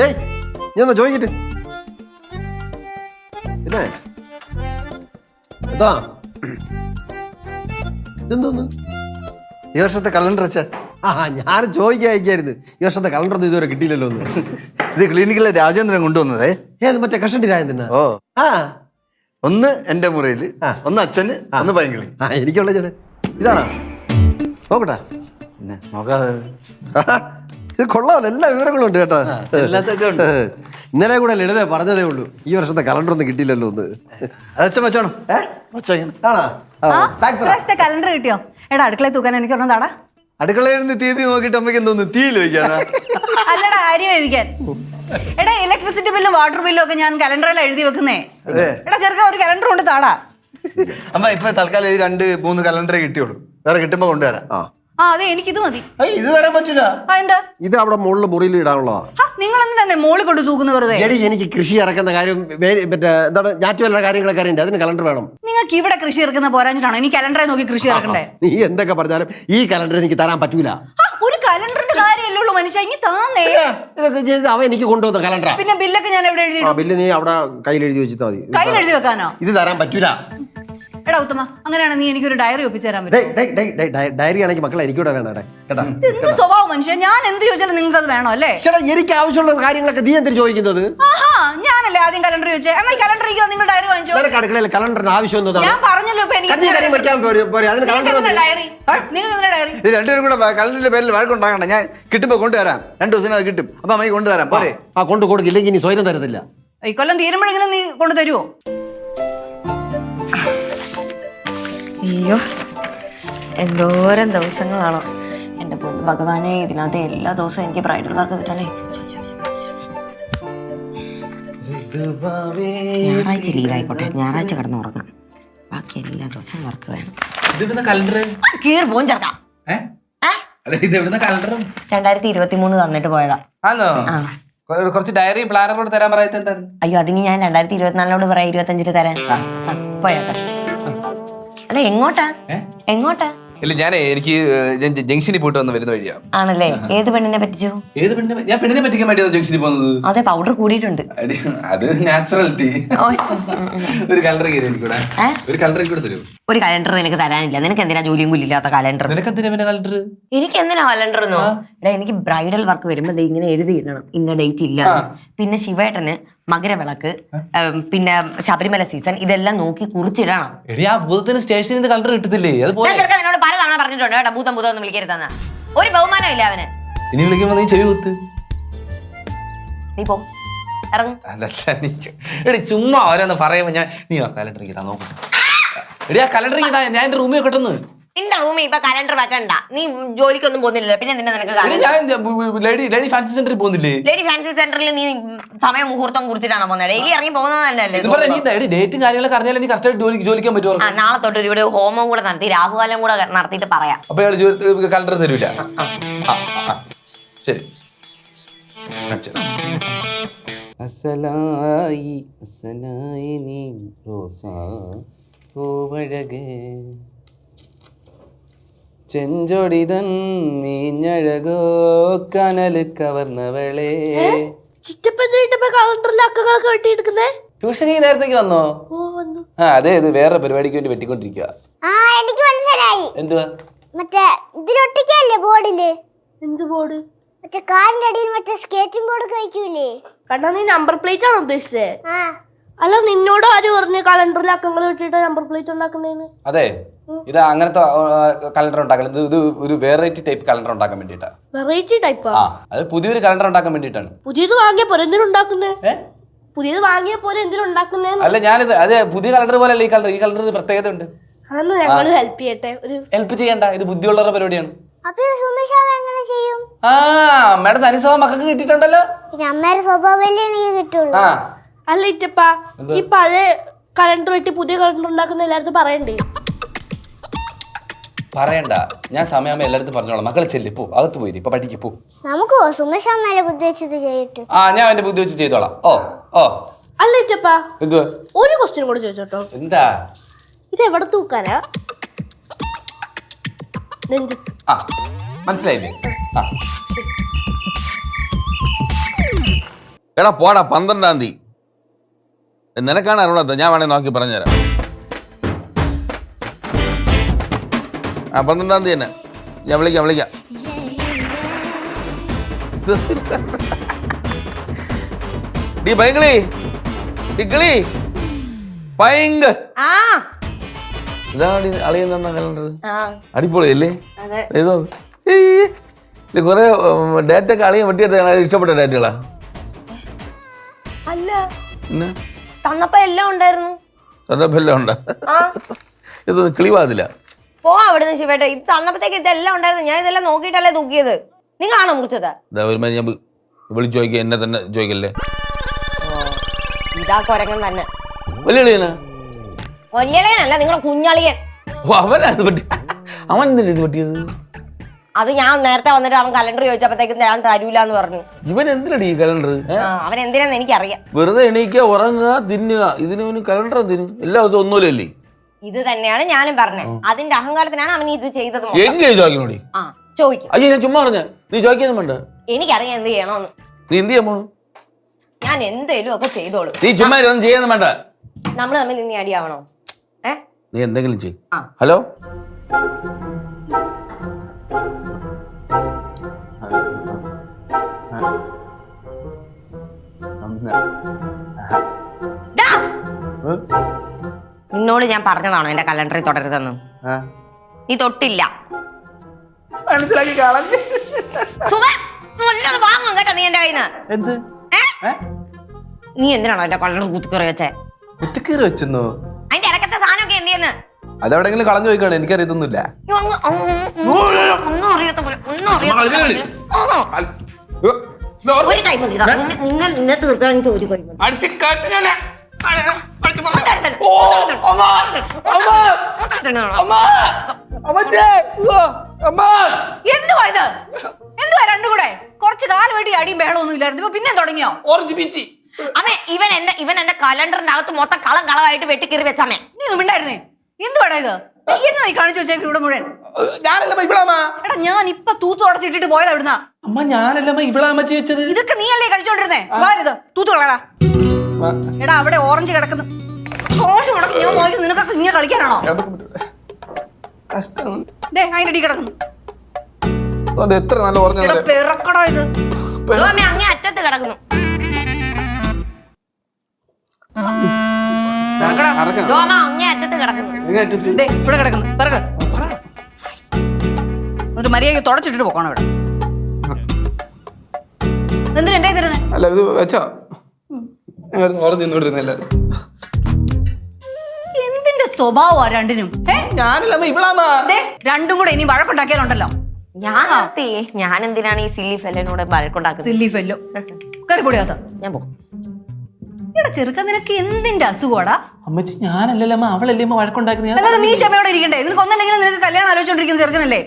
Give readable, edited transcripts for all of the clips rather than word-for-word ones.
ഏയ് നീ ഒന്ന് ചോദിച്ചിട്ട് പിന്നെ എന്താ എന്തോന്ന് ഈ വർഷത്തെ കലണ്ടർ വെച്ചാ ഞാൻ ചോദിക്കായിരിക്കായിരുന്നു ഈ വർഷത്തെ കലണ്ടർ ഒന്നും ഇതുവരെ കിട്ടിയില്ലല്ലോ ഒന്ന്. ഇത് ക്ലിനിക്കിലെ രാജേന്ദ്രൻ കൊണ്ടുവന്നതേ. ഏത് മറ്റേ കഷണ്ടി രാജേന്ദ്രനാ? ഓ ആ ഒന്ന് എന്റെ മുറിയില്, ഒന്ന് അച്ഛന്, ഒന്ന് പൈങ്കിളി. എനിക്കുള്ള ചേട്ടൻ ഇതാണോ? നോക്കട്ടെ പിന്നെ നോക്കാതെ. ഇത് കൊള്ളാമല്ലോ, എല്ലാ വിവരങ്ങളും ഉണ്ട് കേട്ടോ. എല്ലാത്തൊക്കെ ഉണ്ട്. ഇന്നലെ കൂടെ ലളിത പറഞ്ഞതേ ഉള്ളൂ ഈ വർഷത്തെ കലണ്ടർ ഒന്നും കിട്ടിയില്ലല്ലോ ഒന്ന്. അച്ഛൻ വെച്ചോണം. കലണ്ടർ കിട്ടിയോ? എടാ അടുക്കളയിൽ തൂക്കാൻ എനിക്ക് ഒരെണ്ണം താടാ. അടുക്കളയിൽ തീയതി നോക്കിയിട്ട് അമ്മയ്ക്ക് എന്തോന്ന് തീയിൽ വയ്ക്കാനാ? അല്ലടാ അരി വേവിക്കാൻ. എടാ ഇലക്ട്രിസിറ്റി ബില്ലും വാട്ടർ ബില്ലും ഒക്കെ ഞാൻ കലണ്ടറിൽ എഴുതി വെക്കുന്നേ. എടാ ചെറുക്ക ഒരു കലണ്ടർ കൊണ്ട് താടാ. അമ്മ ഇപ്പൊ തൽക്കാലം 2-3 കലണ്ടറേ കിട്ടിയോളൂ. വേറെ കിട്ടുമ്പോ കൊണ്ടുവരാം. അതെ എനിക്കിത് മതി. ഇത് തരാൻ പറ്റില്ല. എന്താ ഇത് അവിടെ മുകളിൽ മുറിയിൽ ഇടാനുള്ളതാ. നിങ്ങൾ എന്തിനാ മോളിൽ കൊണ്ട് തൂക്കുന്ന വെറുതെ? എനിക്ക് കൃഷി ഇറക്കുന്ന കാര്യം മറ്റേ എന്താണ് ഞാറ്റുവല്ല കാര്യങ്ങളൊക്കെ അറിയണ്ടേ, അതിന് കലണ്ടർ വേണം. നിങ്ങൾക്ക് ഇവിടെ കൃഷി ഇറക്കുന്ന പോരാഞ്ഞിട്ടാണോ ഇനി കലണ്ടറെ നോക്കി കൃഷി ഇറക്കണ്ടേ? നീ എന്തൊക്കെ പറഞ്ഞാലും ഈ കലണ്ടർ എനിക്ക് തരാൻ പറ്റൂല. ഒരു കലണ്ടറിന്റെ കാര്യമല്ലേ ഉള്ളൂ മനുഷ്യ, ഇനി താന്നേ. അവൻ എനിക്ക് കൊണ്ടുവന്ന കലണ്ടറാ. പിന്നെ ബില്ലൊക്കെ ഞാൻ എവിടെ എഴുതി? ബില്ല് നീ അവിടെ കയ്യിൽ എഴുതി വെച്ചിട്ട് മതി. കയ്യിൽ എഴുതി വെക്കാനോ? ഇത് തരാൻ പറ്റൂല. എടാ ഉത്തമ, അങ്ങനെയാണ് നീ എനിക്കൊരു ഡയറി ഒപ്പിച്ചു തരാൻ പറ്റും. ഡയറി ആണെങ്കിൽ മക്കളെ എനിക്കൂടെ വേണം. എന്ത് സ്വഭാവം മനുഷ്യ, ഞാൻ എന്ത് ചോദിച്ചാലും നിങ്ങൾക്ക് അത് വേണോ അല്ലേ? എനിക്ക് ആവശ്യമുള്ള കാര്യങ്ങളൊക്കെ നീ എന്തിനു ചോദിക്കുന്നത്? ഞാനല്ലേ ആദ്യം കലണ്ടർ ചോദിച്ചേ, എന്നാൽ കലണ്ടർ നിങ്ങൾ ഡയറി വാങ്ങിച്ചോ. അടുക്കളയിൽ കലണ്ടറിന് ആവശ്യം ഞാൻ പറഞ്ഞല്ലോ ഡയറി. നിങ്ങൾ ഡയറി ഇത് രണ്ടുപേരും കൂടെ കലണ്ടറിന്റെ പേരിൽ വഴക്കുണ്ടാകണ്ട. ഞാൻ കിട്ടുമ്പോ കൊണ്ടുവരാം. 2 ദിവസം അത് കിട്ടും. അപ്പൊ അമ്മയ്ക്ക് കൊണ്ടുവരാം. പോരെ? കൊണ്ട് കൊടുക്കില്ലെങ്കിൽ ഇനി സ്വയം തരത്തില്ല. ഈ കൊല്ലം തീരുമ്പോഴെങ്കിലും നീ കൊണ്ടു തരുമോ? അയ്യോ എന്തോരം ദിവസങ്ങളാണോ എൻ്റെ ഭഗവാനെ. ഇതിനകത്ത് എല്ലാ ദിവസവും എനിക്ക് ബ്രൈഡൽ വർക്ക് കിട്ടണേ. ഞായറാഴ്ച ലീവായിക്കോട്ടെ, ഞായറാഴ്ച കിടന്നുറങ്ങാം. ബാക്കി എല്ലാ ദിവസവും വർക്ക് വേണം. 2023 തന്നിട്ട് പോയതാ. കുറച്ച് ഡയറി പ്ലാനറോട് തരാൻ പറയാത്ത. അയ്യോ അതിന് ഞാൻ 2024 പറയാം, 25 തരാൻ. പോയോട്ടെ. അല്ല എങ്ങോട്ടാ? ഇല്ല എനിക്ക് ജംഗ്ഷനിൽ പോയിട്ട് വന്ന് വരുന്ന വഴിയാ. ആണല്ലേ? ഏത് പെണ്ണിനെ പറ്റിച്ചു? ഏത് പെണ്ണിനെ? ഞാൻ പെണ്ണിനെ പറ്റിക്കാൻ വേണ്ടിയാണ് ജംഗ്ഷനിൽ പോകുന്നത്. അതെ, പൗഡർ കൂടിയിട്ടുണ്ട്. അത് നാച്ചുറാലിറ്റി. ഒരു കലണ്ടർ ഒരു കലണ്ടർ കൂടെ തരൂ. ഒരു കലണ്ടർ നിനക്ക് തരാനില്ല. നിനക്ക് എന്തിനാ ജോലിയും കൂലില്ലാത്ത കലണ്ടർ? നിനക്ക് എന്തിനാ പിന്നെ കലണ്ടർ? എനിക്ക് എന്തിനാ കലണ്ടർ എന്നോ? എടാ എനിക്ക് ബ്രൈഡൽ വർക്ക് വരുമ്പോ ഇങ്ങനെ എഴുതിയിടണം, ഇന്ന ഡേറ്റ് ഇല്ല. പിന്നെ ശിവേട്ടന് മകരവിളക്ക്, പിന്നെ ശബരിമല സീസൺ, ഇതെല്ലാം നോക്കി കുറിച്ചിടണം. ആ ഭൂതത്തിന് സ്റ്റേഷനിൽ നിന്ന് കലണ്ടർ കിട്ടത്തില്ലേ? അത് എന്നോട് പലതവണ പറഞ്ഞിട്ടുണ്ട് കേട്ടോ, ഭൂതം ഒന്നും വിളിക്കരുതെന്ന്. ഒരു ബഹുമാനം ഇല്ല അവന്. ഇനി വിളിക്കുമ്പോ നീ ചെവി കുത്ത്. നീ പോ, ഇറങ്ങും. എടി ചുമ്മാ ഓരോന്ന് പറയുമ്പോ നീ ആ കലണ്ടർ നോക്കും. എടി ആ കലണ്ടർ ഞാൻ എന്റെ റൂമിൽ വെക്കട്ടെന്ന്. നിന്റെ റൂമിൽ ഇപ്പൊ കലണ്ടർ വെക്കണ്ട. നീ ജോലിക്കൊന്നും പോകുന്നില്ലല്ലോ, പിന്നെ എന്തിനാ നിനക്ക്? ലേഡി ഫാൻസി സെന്ററിൽ പോകുന്നില്ലേ? ലേഡി ഫാൻസി സെന്ററിൽ നീ സമയം മുഹൂർത്തം കുറിച്ചിട്ടാണോ പോകുന്നത്? ഡെയിലി ഇറങ്ങി പോകുന്നതല്ലേ? ഡേറ്റും കാര്യങ്ങളൊക്കെ അറിഞ്ഞാലേ നീ കറക്റ്റ് ജോലിക്കാൻ പറ്റുമോ? നാളെ തൊട്ട് ഇവിടെ ഹോമം കൂടെ നടത്തി രാഹുകാലം കൂടെ നടത്തിയിട്ട് പറയാം. അപ്പൊ കലണ്ടർ തരൂല. ശരി. ചെഞ്ചൊടിതൻ നീഞ്ഞഴകോ കനല് കവർന്നവളേ. ട്യൂഷൻ ഈ നേരത്തേക്ക് വന്നോ? അതെ, ഇത് വേറെ പരിപാടിക്ക് വേണ്ടി വെട്ടിക്കൊണ്ടിരിക്കുക. എനിക്ക് മനസ്സിലായി. എന്തുവാ? മറ്റേ ഇതിലൊട്ടിക്കല്ലേ ബോർഡില്? എന്ത് ബോർഡ്? മറ്റേ കാറിന്റെ അടിയിൽ മറ്റേ സ്കേറ്റിംഗ് ബോർഡ് കഴിക്കൂലേ? കണ്ടാ നീ നമ്പർ പ്ലേറ്റ് ആണോ ഉദ്ദേശിച്ചേ? അല്ല, നിന്നോട് ആര് പറഞ്ഞു കലണ്ടറിൽ അക്കങ്ങൾ കിട്ടിയിട്ട് നമ്പർ പ്ലേറ്റ് ഉണ്ടാക്കുന്നതിന്? അതെ, ഇത് അങ്ങനത്തെ കലണ്ടർ ഉണ്ടാക്കല്. ഇത് ഒരു വെറൈറ്റി ടൈപ്പ് കലണ്ടർ ഉണ്ടാക്കാൻ വേണ്ടിട്ടാ. വെറൈറ്റി ടൈപ്പാ? അത് പുതിയൊരു കലണ്ടർ ഉണ്ടാക്കാൻ വേണ്ടിട്ടാണ്. പുതിയത് വാങ്ങിയ പോലെ എന്തിനുണ്ടാക്കുന്നേ? പുതിയത് വാങ്ങിയ പോലെ എന്തിനുണ്ടാക്കുന്നേ? അല്ല, ഞാനിത് അതെ പുതിയ കലണ്ടർ പോലെ അല്ല ഈ കലണ്ടർ. ഈ കലണ്ടറിന് പ്രത്യേകത ഉണ്ട്. അന്ന് ഞങ്ങൾ ഹെൽപ്പ് ചെയ്യട്ടെ. ഹെൽപ്പ് ചെയ്യണ്ട, ഇത് ബുദ്ധിയുള്ളവരുടെ പരിപാടിയാണ്. മേഡം അനുസവ മക്കൾക്ക് കിട്ടിയിട്ടുണ്ടല്ലോ. അമ്മയുടെ സ്വഭാവമല്ലേ എനിക്ക് കിട്ടുള്ളൂ. അല്ല ഇറ്റപ്പാ, ഈ പഴയ കലണ്ടർ വെട്ടി പുതിയ കലണ്ടർ ഉണ്ടാക്കുന്ന എല്ലായിടത്തും പറയണ്ടേ? പറയണ്ട, ഞാൻ സമയമാകുമ്പോ എല്ലായിടത്തും പറഞ്ഞോളാം. മക്കളെ ചെല്ലി പോ, അകത്ത് പോയി ഇപ്പൊ പഠിക്ക് പോ. നമുക്ക് ബുദ്ധി വെച്ചത് ചെയ്തിട്ട്. ഞാൻ എന്റെ ബുദ്ധി വെച്ച് ചെയ്തോളാം. അല്ല ഇറ്റപ്പാ, എന്തുവാ? ഒരു ക്വസ്റ്റ്യൻ കൂടെ ചോദിച്ചോട്ടോ. എന്താ? ഇത് എവിടെ തൂക്കാനാ? നെഞ്ചത്ത്. മനസ്സിലായില്ലേ? എടാ പോടാ 12-ാം തീയതി. നിനക്കാണ് അറിയാത്ത, ഞാൻ വേണേ നോക്കി പറഞ്ഞുതരാം. 12-ാം തീയതി തന്നെ ഞാൻ വിളിക്കാം. ഡി പൈങ്കിളി ടിക്കിളി പൈങ്ക് ഇതാണ് അളിയൻ തന്ന കലണ്ടർ. അടിപൊളിയല്ലേ? ഏതോ കുറെ ഡേറ്റ് ഒക്കെ അളിയൻ വെട്ടിയെടുത്ത ഇഷ്ടപ്പെട്ട ഡേറ്റുകളാ? അല്ല, തന്നപ്പോ എല്ലാം ഉണ്ടായിരുന്നു. തന്നപ്പോ എല്ലാം ഉണ്ടാ? ഇതൊന്നും കിളിവാതില്ല. പോ അവിടുന്ന് ശിവേട്ട. ഇത് തന്നപ്പോഴത്തേക്ക് ഇതെല്ലാം ഉണ്ടായിരുന്നു. ഞാൻ ഇതെല്ലാം നോക്കിയിട്ടല്ലേ തൂക്കിയത്. നിങ്ങളാണോ മുറിച്ചത്? ഒരുമാതിരി ഞാൻ വിളിച്ചു ചോദിക്കുക, എന്നെ തന്നെ ചോദിക്കല്ലേ. ഇതാ കൊരങ്ങൻ തന്നെ. വലിയ അളിയനാ? വലിയളിയനല്ല, നിങ്ങളുടെ കുഞ്ഞളിയൻ. അവനാ ഇത് പറ്റി? അവൻ എന്തിനാ ഇത് പറ്റിയത്? അത് ഞാൻ നേരത്തെ വന്നിട്ട് അവൻ കലണ്ടർ ചോദിച്ചപ്പോഴത്തേക്കും ഞാൻ തരൂലെന്ന് പറഞ്ഞു. ഇവൻ എന്തിനടി ഈ കലണ്ടർ? അവൻ എന്തിനാന്ന് എനിക്കറിയാം. വെറുതെ എണീക്കുക, ഉറങ്ങുക, തിന്നുക. ഇതിന് കലണ്ടർ എന്തിനു? എല്ലാ ദിവസവും ഒന്നുമില്ലല്ലേ? ഇത് തന്നെയാണ് ഞാനും പറഞ്ഞത്. അതിന്റെ അഹങ്കാരത്തിനാണ് അവൻ ഇത് ചെയ്തത്. എങ്ങനെ ചോദിക്കണോടി? ചോദിക്കും. അയ്യോ ഞാൻ ചുമ്മാ പറഞ്ഞ, നീ ചോദിക്കാനും വേണ്ട. എനിക്കറിയാം എന്ത് ചെയ്യണോന്ന്. നീ എന്ത് ചെയ്യാമോ? ഞാൻ എന്തേലും ഒക്കെ ചെയ്തോളൂ. നീ ചുമ്മാ ഒന്നും ചെയ്യാനും വേണ്ട. നമ്മൾ തമ്മിൽ ഇനി അടിയാവണോ? നീ എന്തെങ്കിലും ചെയ്. ഹലോ, നിന്നോട് ഞാൻ പറഞ്ഞതാണോ എന്റെ കലണ്ടറിൽ തുടരുതെന്ന്? നീ തൊട്ടില്ല. മനസ്സിലാക്കി കളഞ്ഞ്. വാങ്ങും കേട്ടോ നീ എന്റെ കയ്യിന്ന്. എന്ത്? നീ എന്തിനാണോ എന്റെ കലണ്ടർ കുത്തിക്കറി വെച്ചേ? കുത്തിക്കീറി വെച്ചെന്നോ? അതിന്റെ ഇടക്കത്തെ സാധനമൊക്കെ എന്തിയെന്ന് അതെവിടെങ്കിലും കളഞ്ഞു പോയിക്കാണ്. എനിക്കറിയത്തൊന്നുമില്ല. ഒന്നും അറിയാത്ത പോലെ, ഒന്നും അറിയാത്ത ഒരു കൈ മതി. നിന്നെ തീർക്കാൻ എനിക്ക് ഒരു കൈ മതി. എന്തുവാ ഇത്? എന്തുവാ രണ്ടും കൂടെ? കുറച്ച് കാലമായിട്ട് അടിയും ബഹളമൊന്നും ഇല്ലായിരുന്നു. ഇപ്പൊ പിന്നെ തുടങ്ങിയോ? അമ്മേ, ഇവൻ എന്റെ കലണ്ടറിന്റെ അകത്ത് മൊത്തം കളമായിട്ട് വെട്ടിക്കീറി വെച്ചമ്മേ. നീ ഒന്നും മിണ്ടായിരുന്നേ. എന്തുവാടാ ഇത്? നീ കാണിച്ചു വെച്ചേക്കും ഇവിടെ മുഴുവൻ. എടാ ഞാൻ ഇപ്പൊ തൂത്ത് തുടച്ചിട്ടിട്ട് പോയത് എവിടുന്നാ? അമ്മ ഞാനല്ലമ്മ ഇവിടെ അമ്മച്ചി വെച്ചത്. ഇതൊക്കെ നീ അല്ലേ കഴിച്ചോണ്ടിരുന്നേ? വാരുത്, തൂത്ത് കളടാ. എടാ അവിടെ ഓറഞ്ച് കിടക്കുന്നു. ഞാൻ നോക്കി നിനക്കൊക്കെ ഇങ്ങനെ കളിക്കാനാണോ? ദേ അതിന്റെ അടി കിടക്കുന്നു. എത്ര നല്ല ഓറഞ്ച് പിറക്കടോ ഇത്. അങ്ങേ അറ്റത്ത് കിടക്കുന്നു. അങ്ങേ അറ്റത്ത് കിടക്കുന്നു. ഇവിടെ കിടക്കുന്നു. പിറക് എന്നിട്ട് മര്യാദയ്ക്ക് തുടച്ചിട്ടിട്ട് പോകണം ഇവിടെ. എന്തിനാ എന്റെ തരുന്നേ? അല്ല ഇത് വെച്ചോ. ഓറഞ്ച് നിന്നോണ്ടിരുന്ന എല്ലാരും. എന്തിന്റെ സ്വഭാവമാ രണ്ടിനും? ഞാനല്ലമ്മ ഇവളാമ്മ. രണ്ടും കൂടെ ഇനി വഴക്കുണ്ടാക്കിയാലുണ്ടല്ലോ. ഞാൻ എന്തിനാണ് ഈ സില്ലി ഫെല്ലിനോട് വഴക്കുണ്ടാക്കുന്നത്? സില്ലി ഫെല്ലോ കറിപ്പൊടിയാത്ത. ഞാൻ പോ. എടാ ചെറുക്ക, നിനക്ക് എന്തിന്റെ അസുഖമാടാ? അമ്മച്ചി ഞാനല്ലല്ലമ്മ, അവളല്ലേ വഴക്കുണ്ടാക്കുന്നത്. അല്ലാതെ നീ ക്ഷമയോടെ ഇരിക്കണ്ടേ? നിനക്ക് ഒന്നല്ലെങ്കിൽ നിനക്ക് കല്യാണം ആലോചിച്ചോണ്ടിരിക്കുന്ന ചെറുക്കനല്ലേ?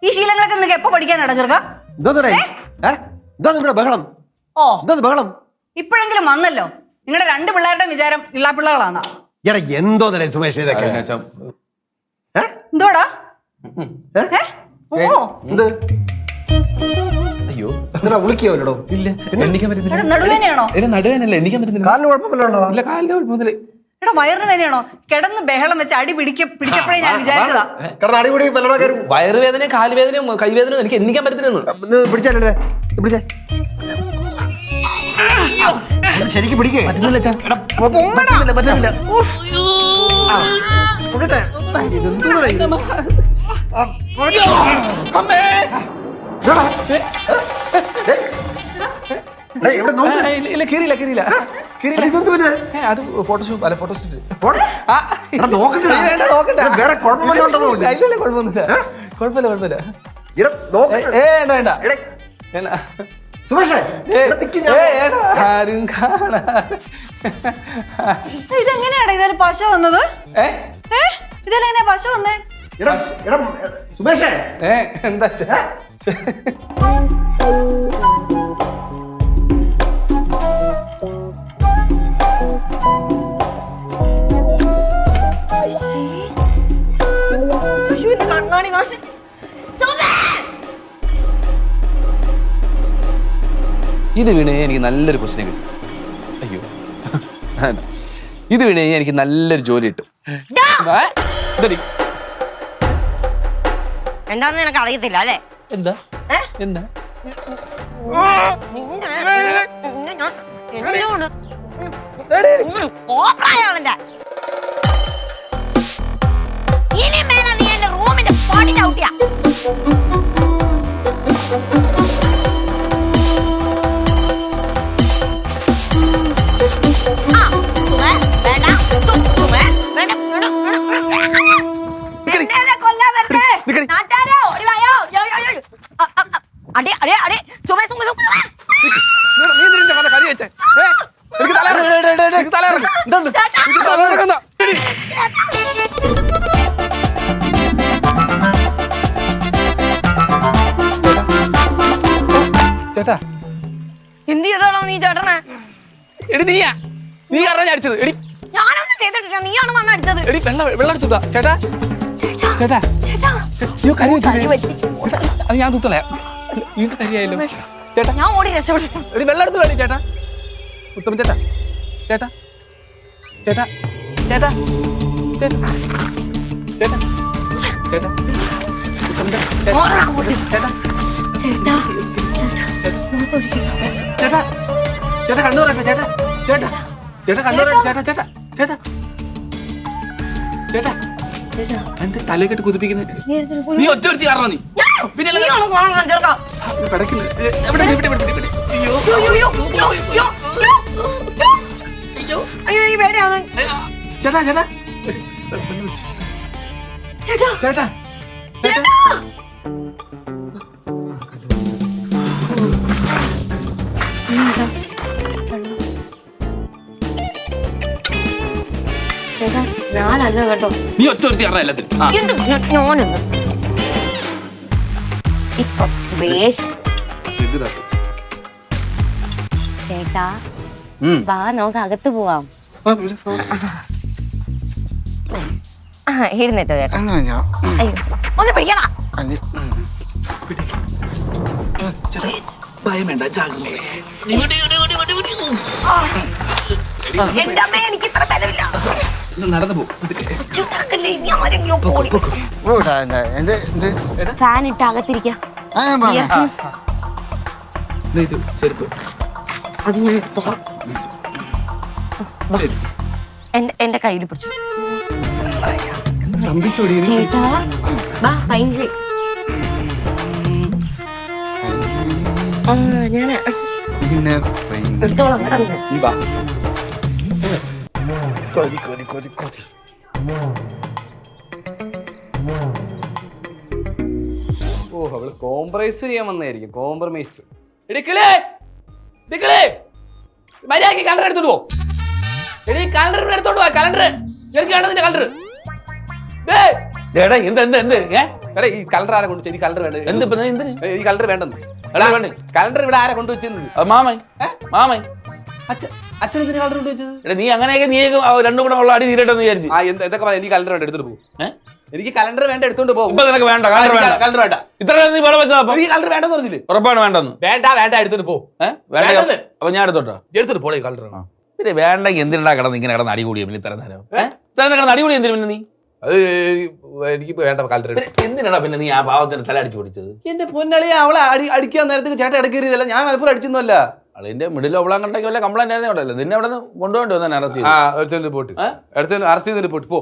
ഈ ശീലങ്ങളൊക്കെ നിനക്ക് എപ്പോ പഠിക്കാനാടാ ചെറുക്ക? ബഹളം. ഓ ബഹളം ഇപ്പോഴെങ്കിലും വന്നല്ലോ. നിങ്ങളുടെ രണ്ട് പിള്ളേരുടെ വിചാരം ഇള്ളാ പിള്ളകളാന്നാ. എടാ എന്തോ സുമേഷ് ഇതൊക്കെ? എന്തുവാടാ? അയ്യോ വിളിക്കോല്ലോ? ഇല്ല, എണ്ണിക്കാൻ പറ്റുന്നില്ല. നടുവേനയാണോ? നടുവേനല്ല, എണ്ണിക്കാൻ പറ്റുന്നില്ല. കാലിന് കുഴപ്പമില്ലല്ലോ? ഇല്ല, കാലിന്റെ കുഴപ്പമൊന്നുമില്ല. എടാ വയറിന് വേനയാണോ? കിടന്ന് ബഹളം വെച്ച് അടി പിടിച്ചപ്പോഴേ ഞാൻ വിചാരിച്ചതാ. അടിപൊളി വയറുവേദനയും കാലുവേദനയും കൈവേദനയും എനിക്ക് എണ്ണിക്കാൻ പറ്റുന്നില്ലെന്ന്. പിടിച്ചേ ശരിക്കും പിടിക്കേ പറ്റുന്നില്ല. അത് ഫോട്ടോഷൂട്ട് അല്ല, ഫോട്ടോഷൂട്ട്. കുഴപ്പമില്ല. ആരും കാണാ. ഇതെങ്ങനെയാടാ ഇതായാലും പശ വന്നത്? ഇതെല്ലാം പശ വന്നേ? സുമേഷേ എന്താ കണ്ണാടി മാഷ്. ഇത് വീണ് എനിക്ക് നല്ലൊരു ക്വസ്റ്റ്യൻ കിട്ടും. അയ്യോ ഇത് വീണ് എനിക്ക് നല്ലൊരു ജോലി കിട്ടും. എന്താന്ന് നിനക്ക് അറിയത്തില്ല അല്ലേ? എന്താ എന്താ കോപ്രായവന്റെ ഇനി മേലെ നീ എന്റെ റൂമിന്റെ പടി ചവിട്ടിയ ചേട്ടാ എന്ത് ചെയ്താണോ നീ ചേട്ടനെ? എടി നീ കാരണം ഞാൻ അടിച്ചത്. എടി ഞാനൊന്നും ചെയ്തിട്ടില്ല, നീയാണ് വന്ന് അടിച്ചത്. എടി വെള്ളം എടുത്തുക. ചേട്ടാ ചേട്ടാ അയ്യോ കരി അത് ഞാൻ തൂത്തളയാ. വീണ്ടും കരിയായല്ലോ ചേട്ടാ. ഞാൻ ഓടി രക്ഷപ്പെട്ടു. എടി വെള്ളം എടുത്ത് കളി ചേട്ടാ. ഉത്തമൻ ചേട്ടാ ചേട്ടാ ചേട്ടാ ചേട്ടാ ചേട്ടാ ചേട്ടാ ചേട്ടാ ഉത്തമൻ ചേട്ടാ ചേട്ടാ ചേട്ടാ ചേട്ടാ കണ്ണൂരട്ടെ ചേട്ടാ ചേട്ടാ ചേട്ടാ കണ്ണൂരട്ടെ ചേട്ടാ ചേട്ടാ ചേട്ടാ ചേട്ടാ എന്ത് തലക്കെട്ട് കുതിപ്പിക്കുന്നത്? നീ ഒറ്റ ഒരുത്തി കാരണം നീ പിന്നെ ചേട്ടാ ചേട്ടാ ചേട്ടാ ചേട്ടാ ചേട്ടാ ഞാനല്ല കേട്ടോ. നീ ഒറ്റ ഒരുത്തി കാരണം എല്ലാത്തിനും. എന്ത് ഞാനൊന്ന് ഇപ്പൊ ചേട്ടാ വാ നമുക്ക് അകത്ത് പോവാം. എഴുന്നേറ്റോ ചേട്ടാ? അയ്യോ ഒന്ന് പിടിക്കടാ. ഭയം വേണ്ട, ജാഗ്രത. എന്റെ അമ്മ എനിക്ക് ഇത്ര ബലമില്ല. നടന്നു പോകും. ഫാൻ ഇട്ട് അകത്തിരിക്കാം. ചെരുപ്പ് അത് ഞാൻ എടുത്തോളാം. എന്റെ കയ്യിൽ പിടിച്ചു ചേട്ടാ. വാ ഫൈനലി. ഞാന് എടുത്തോളാം. ഓ അവള് കോംപ്രമൈസ് ചെയ്യാൻ വന്നായിരിക്കും. കോംപ്രമൈസ്. മര്യാദക്ക് കലണ്ടർ എടുത്തോണ്ട് പോ. എടി കലണ്ടർ എടുത്തോണ്ട് പോ. കലണ്ടർ എനിക്ക് വേണ്ടതിന്റെ കലണ്ടർ. ഈ കലണ്ടർ ആരെ കൊണ്ടുവച്ചു? ഈ കലണ്ടർ വേണ്ട. ഈ കലണ്ടർ വേണ്ടെന്ന്. കലണ്ടർ ഇവിടെ ആരെ കൊണ്ടുവച്ചത്? മാമൻ അച്ഛൻ എന്തിനാ കലണ്ടർ കൊണ്ടുവച്ചത്? നീ അങ്ങനെയൊക്കെ നീ രണ്ടും കൂടെ ഉള്ള അടി തീരട്ടെന്ന് വിചാരിച്ചു. എന്തൊക്കെ പറയാം. എനിക്ക് കലണ്ടർ വേണ്ട, എടുത്തോണ്ട് പോകും. എനിക്ക് കലണ്ടർ വേണ്ട, എടുത്തോണ്ട് പോകും. ഇപ്പൊ നിനക്ക് വേണ്ട കലണ്ടർ വേണ്ട. ഇത്ര നീ വെള്ളം വെച്ചാ ഈ കലണ്ടർ വേണ്ടെന്ന് പറഞ്ഞില്ലേ? ഉറപ്പാണ് വേണ്ടെന്ന്. വേണ്ട എടുത്തോണ്ട് പോ. അപ്പൊ ഞാൻ എടുത്തോട്ടോ? എടുത്തോണ്ട് പോളെ കലണ്ടർ. പിന്നെ വേണ്ടെങ്കിൽ എന്തിനാ കിടന്ന് ഇങ്ങനെ കിടന്ന് അടികൂടിയ പിന്നെ ഇത്ര നേരം കിടന്ന് അടികൂടി എന്തിനു പിന്നെ നീ? അത് എനിക്ക് വേണ്ട കലണ്ടർ. എന്തിനാടാ പിന്നെ നീ ആ പാവത്തിന് തല അടിച്ചു പിടിച്ചത്? എന്റെ പൊന്നളിയെ അവളെ അടിക്കാൻ നേരത്തേക്ക് ചേട്ടൻ ഇടക്കേറിയതല്ല. ഞാൻ മലപ്പുറം അടിച്ചൊന്നുമല്ല. അതിന്റെ മിഡിൽ ഒവളാൻ കണ്ടെങ്കിൽ വല്ല കംപ്ലൈന്റ് ആയിരുന്നേ നിന്നെ അവിടെ നിന്ന് കൊണ്ടുപോകേണ്ടി വന്നെ അറസ്റ്റ് ചെയ്ത്. പോട്ട് അറസ്റ്റ് ചെയ്തിട്ട് പോട്ട് പോ.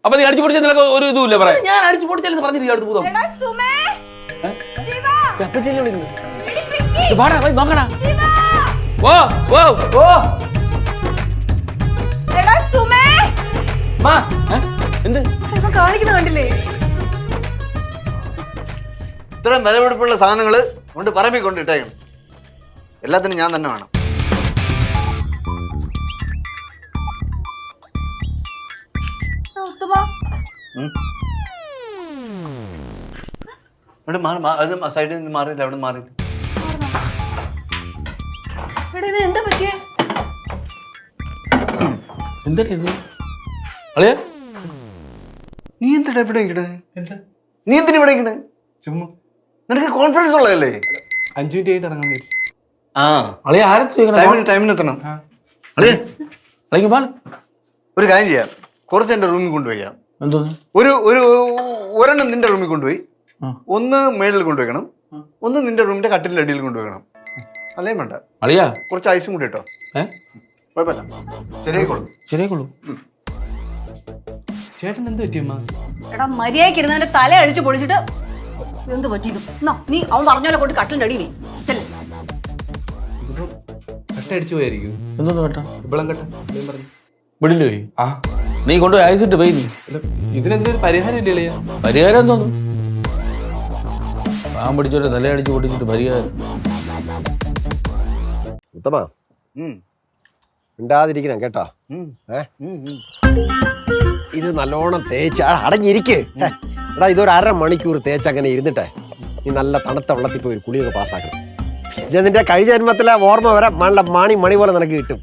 അപ്പൊ നീ അടിച്ചു പൊടിച്ചാൽ നിനക്ക് ഒരു ഇതുമില്ല പറയാം. ഞാൻ അടിച്ചു പൊടിച്ചാലെന്ന് പറഞ്ഞില്ല. അടുത്ത് പോകാം. നോക്കടാ. ഓ ഓ ഓ എന്ത് കാണിക്കുന്ന കണ്ടില്ലേ? ഇത്രയും വിലപിടിപ്പുള്ള സാധനങ്ങൾ കൊണ്ട് പറമ്പിൽ കൊണ്ടിട്ടേക്കണം. എല്ലാത്തിനും ഞാൻ തന്നെ വേണം. സൈഡിൽ നിന്ന് മാറിയില്ല, അവിടെ മാറിയില്ല. എന്താ പറ്റിയേ? എന്താ ഇത് അളിയാ? നീ എന്തിനാ ഇവിടെ ഇരിക്കണേ? നീ എന്തിനാ ഇവിടെ ഇരിക്കണേ? ചുമ്മാ നിനക്ക് കോൺഫിഡൻസ് ഉള്ളതല്ലേ? 5 മിനിറ്റ് ആയിട്ട് ഇറങ്ങാൻ വിചാരിച്ചു. ആ അളിയ ആരെ ചോദിക്കണം ടൈമിന് എത്തണം. അളിയ അളിക്ക് പാൽ ഒരു കാര്യം ചെയ്യാം, കുറച്ച് എന്റെ റൂമിൽ കൊണ്ടുപോയാം. എന്തോന്ന് ഒരെണ്ണം നിന്റെ റൂമിൽ കൊണ്ടുപോയി, ഒന്ന് മേളിൽ കൊണ്ടുവയ്ക്കണം, ഒന്ന് നിന്റെ റൂമിന്റെ കട്ടിലിന്റെ അടിയിൽ കൊണ്ടുവയ്ക്കണം. അല്ലേ വേണ്ട, അളിയാ കുറച്ച് ഐസും കൂടി കേട്ടോ. കുഴപ്പമില്ല, ശരിയായിക്കോളും. ശരിയായിക്കോളൂ. ചേട്ടൻ എന്ത് പറ്റിയമ്മ? എടാ മര്യാദയ്ക്ക് ഇരുന്നവന്റെ തല അടിച്ച് പൊളിച്ചിട്ട് എന്ത് പറ്റിയത്? നീ അവൻ പറഞ്ഞാലോ കൊണ്ട് കട്ടിലിന്റെ അടിയിലേ ചെല്ലേ. കട്ടടിച്ചു പോയായിരിക്കും. എന്തോന്ന് കേട്ടാ ഇവളം കട്ട പറഞ്ഞു വിടില്ല പോയി. ആ നീ കൊണ്ടുപോയി അയച്ചിട്ട് പോയി. നീ ഇതിനെന്തൊരു പരിഹാരം ഇല്ലേ? പരിഹാരം എന്തോന്നു? പാമ്പ് പിടിച്ചോട്ടെ തലയടിച്ച് പൊട്ടിച്ചിട്ട് പരിഹാരം. ഉത്തമ മിണ്ടാതിരിക്കണം കേട്ടോ. ഇത് നല്ലോണം തേച്ച് അടഞ്ഞിരിക്ക്. എടാ ഇതൊരു 1/2 മണിക്കൂർ തേച്ച് അങ്ങനെ ഇരുന്നിട്ടെ നീ നല്ല തണുത്ത വെള്ളത്തിൽ പോയി ഒരു കുളിയൊക്കെ പാസ്സാക്കണം. പിന്നെ നിന്റെ കഴിഞ്ഞ ജന്മത്തിലെ ഓർമ്മ വരെ മണി പോലെ നിനക്ക് കിട്ടും.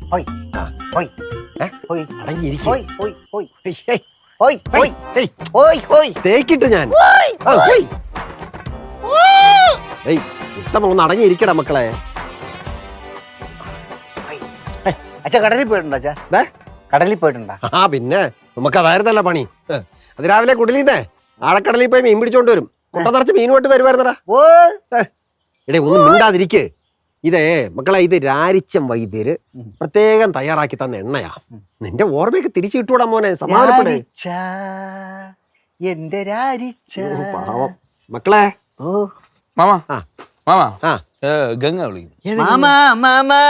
തേക്കിട്ട് ഞാൻ ഉത്തമ ഒന്ന് അടങ്ങിയിരിക്കടാ മക്കളെ. അച്ഛാ കടലിൽ പോയിട്ടുണ്ടോ? അച്ഛാ കടലിൽ പോയിട്ടുണ്ടോ? ആ പിന്നെ നമുക്ക് അതായിരുന്നല്ലോ പണി. അത് രാവിലെ കുടിലിന്നേ ആഴക്കടലിൽ പോയി മീൻ പിടിച്ചോണ്ട് വരും. കൊട്ട നിറച്ച് മീനുമായിട്ട് വരുമായിരുന്നടാ. എടേ ഒന്നും മിണ്ടാതിരിക്ക്. ഇതേ മക്കളെ, ഇത് രാരിച്ചം വൈദ്യര് പ്രത്യേകം തയ്യാറാക്കി തന്ന എണ്ണയാ. നിന്റെ ഓർമ്മയൊക്കെ തിരിച്ചു കിട്ടൂടാ മോനെ. സമാധാനപ്പെടേ എന്റെ പാവം മക്കളെ. മാമാ മാമാ ആ ഗംഗ വിളിക്കും. മാമാ മാമാ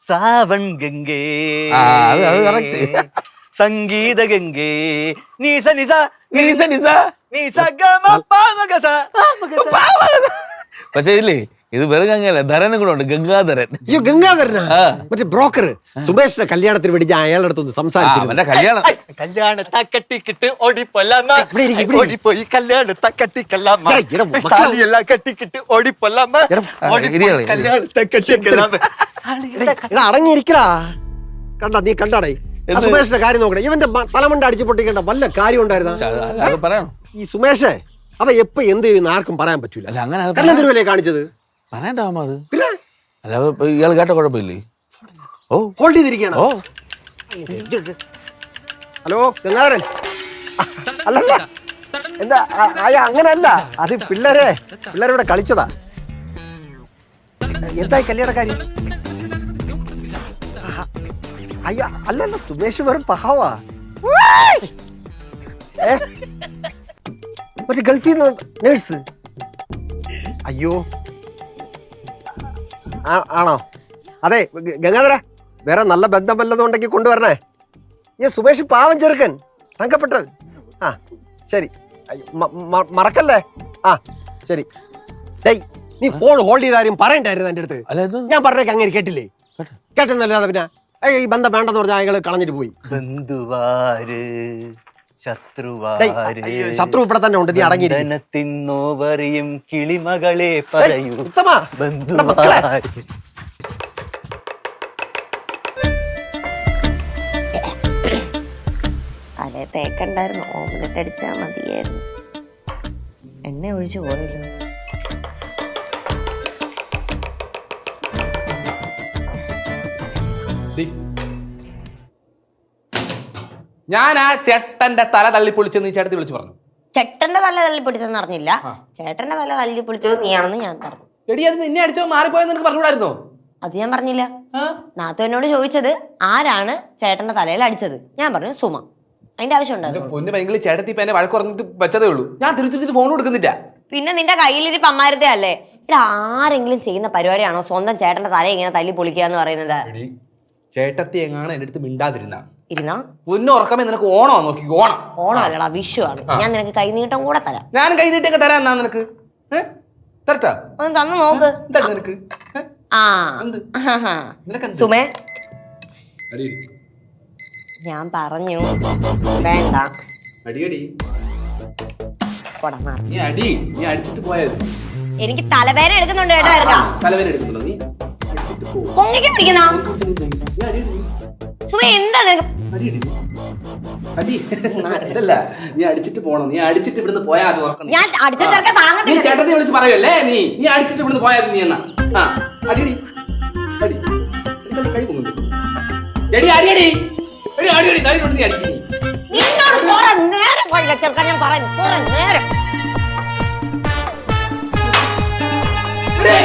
സാവൺ ഗംഗേ, അത് കറക്റ്റ്. സംഗീത ഗംഗേ, നീസ നിസ നിസ നിസ നീസ ഗമ പാമഗസ പാമഗസ. പക്ഷെ ഇല്ലേ ഇത് വെറും ഗംഗയല്ല, ധരനും കൂടെ ഉണ്ട്. ഗംഗാധരൻ. അയ്യോ ഗംഗാധരനാ? മറ്റേ ബ്രോക്കർ സുമേഷിന്റെ കല്യാണത്തിന് വേണ്ടി ഞാൻ അയാളുടെ അടുത്തൊന്ന് സംസാരിച്ചു. അവന്റെ കല്യാണം കല്യാണത്തെ കെട്ടിക്കിട്ട് ഓടിപ്പൊല്ലാമ, ഓടിപ്പോയി കല്യാണത്തെ കെട്ടിക്കല്ലാമ, എല്ലാം കെട്ടിക്കിട്ട് ഓടിപ്പൊല്ലാമ, കല്യാണത്തെ കെട്ടിക്കല്ലാമ. അടങ്ങിയിരിക്കടാ. കണ്ടാ നീ കണ്ടാടേ സുമേഷിന്റെ കാര്യം നോക്കണേ. ഇവന്റെ തലമണ്ട അടിച്ചു പൊട്ടിക്കേണ്ട വല്ല കാര്യം ഉണ്ടായിരുന്ന? പറയണം. ഈ സുമേഷേ അവ എപ്പ എന്ത് ചെയ്യുന്ന ആർക്കും പറയാൻ പറ്റൂല. അല്ല അങ്ങനെ കല്യാണം തിരുവല്ലേ കാണിച്ചത്? പറയണ്ട മാമ. അത് പിന്നെ അല്ല ഇയാൾ കേട്ട കുഴപ്പമില്ലേ? ഓ ഹോൾഡ് ചെയ്തിരിക്കണം. ഓ ഹലോ ഗംഗാധരൻ. അല്ലല്ല എന്താ അങ്ങനല്ല, അത് പിള്ളേരുടെ കളിച്ചതാ. എന്തായി കല്യാണക്കാരി? അയ്യ അല്ലല്ല, സുമേഷ് വെറും പഹാവാ. മറ്റേ ഗൾഫിൽ നിന്ന് നേഴ്സ്. അയ്യോ ആണോ? അതെ ഗംഗാധര, വേറെ നല്ല ബന്ധം വല്ലതും ഉണ്ടെങ്കിൽ കൊണ്ടുവരണേ. ഈ സുമേഷ് പാവം ചെറുക്കൻ, തങ്കപ്പെട്ടവൻ. ആ ശരി, മറക്കല്ലേ. ആ ശരി. നീ ഫോൺ ഹോൾഡ് ചെയ്താരും പറയണ്ടായിരുന്നു എൻ്റെ അടുത്ത്. ഞാൻ പറഞ്ഞേക്ക് അങ്ങനെ കേട്ടില്ലേ? കേട്ടെന്നല്ലാതെ പിന്നെ ഈ ബന്ധം വേണ്ടെന്ന് പറഞ്ഞാൽ അയാൾ കളഞ്ഞിട്ട് പോയി. ബന്ധുവാര് ശത്രു ഇവിടെ തന്നെ ഉണ്ട്. നീ അടങ്ങിയിരിക്കും. കിളിമകളെ പറയൂ തലേ തേക്കണ്ടായിരുന്നു, ഓംലെറ്റ് അടിച്ചാ മതിയായിരുന്നു. എണ്ണ ഒഴിച്ചു പോയല്ലോ. ഞാൻ ആ ചേട്ടന്റെ തല തള്ളിപ്പൊളിച്ചെന്ന് ഈ ചേട്ടത്തി വിളിച്ചു പറഞ്ഞു. ചേട്ടന്റെ തല തല്ലിപ്പൊളിച്ചെന്ന് അറിഞ്ഞില്ല. ചേട്ടന്റെ തല തല്ലിപ്പൊളിച്ചത് നീയാണെന്ന് ഞാൻ പറഞ്ഞു. എടി അത് നിന്നെ അടിച്ചോ മാറിപ്പോയെന്ന് നിനക്ക് പറഞ്ഞുകൂടായിരുന്നോ? അത് ഞാൻ പറഞ്ഞില്ല. നാത്തു എന്നോട് ചോദിച്ചത് ആരാണ് ചേട്ടന്റെ തലയിൽ അടിച്ചത്. ഞാൻ പറഞ്ഞു സുമ. അതിന്റെ ആവശ്യം ഉണ്ടായിരുന്നു? പൊന്നു ഭയങ്കര ചേട്ടത്തി ഇപ്പൊ എന്നെ വഴക്ക് പറഞ്ഞിട്ട് വെച്ചതേ ഉള്ളൂ. ഞാൻ തിരിച്ചിട്ട് ഫോൺ കൊടുക്കുന്നില്ല. പിന്നെ നിന്റെ കയ്യിലിരിപ്പ് അമ്മാരത്തെ അല്ലേ? ഇവിടെ ആരെങ്കിലും ചെയ്യുന്ന പരിപാടിയാണോ സ്വന്തം ചേട്ടന്റെ തല ഇങ്ങനെ തല്ലി പൊളിക്കുക എന്ന് പറയുന്നത്? ചേട്ടത്തി എങ്ങാണ് എന്റെ അടുത്ത് മിണ്ടാതിരുന്ന ഇരുന്നാ പൊന്നു ഉറക്കമേ നിനക്ക് ഓണോ നോക്കി. ഓണം അല്ലടാ, വിഷു ആണ്. ഞാൻ നിനക്ക് കൈനീട്ടം കൂടെ തരാം. ഞാൻ കൈനീട്ടൊക്കെ തരാം. എന്നാ നിനക്ക് തരട്ടാ? ഒന്ന് തന്നു നോക്ക്. എന്താ നിനക്ക്? ആ സുമേ, ഞാൻ പറഞ്ഞു വേണ്ട. അടിയടി കൊടമാ. നീ അടി, നീ അടിച്ചിട്ട് പോയത്. എനിക്ക് തലവേദന എടുക്കുന്നുണ്ട് കേട്ടോ. എടുക്കാം. തലവേദന എടുക്കുന്നുണ്ടോ? നീ പൊങ്ങിക്ക് പിടിക്കുന്ന സുമേ, എന്താ നിനക്ക്? അതല്ല, നീ അടിച്ചിട്ട് പോണം. നീ അടിച്ചിട്ട് ഇവിടുന്ന് പോയാ അത് ഓർക്കണം. ഞാൻ അടിച്ച ചേർക്കാൻ നീ ചേട്ടത്തി വിളിച്ച് പറയല്ലേ? നീ അടിച്ചിട്ട് ഇവിടുന്ന് പോയാ നീ എന്നാ. ആ അടിയടി. അടി. എടുക്കാൻ കൈ പൊങ്ങുന്നു. എടി അടിയടി. എടി അടിയടി. ധൈര്യം കൊണ്ട് നീ അടിക്കുന്നു. നിന്നോട് കുറെ നേരം പോയില്ല ചെറുക്കാൻ ഞാൻ പറയുന്നു കുറെ നേരം. എടി.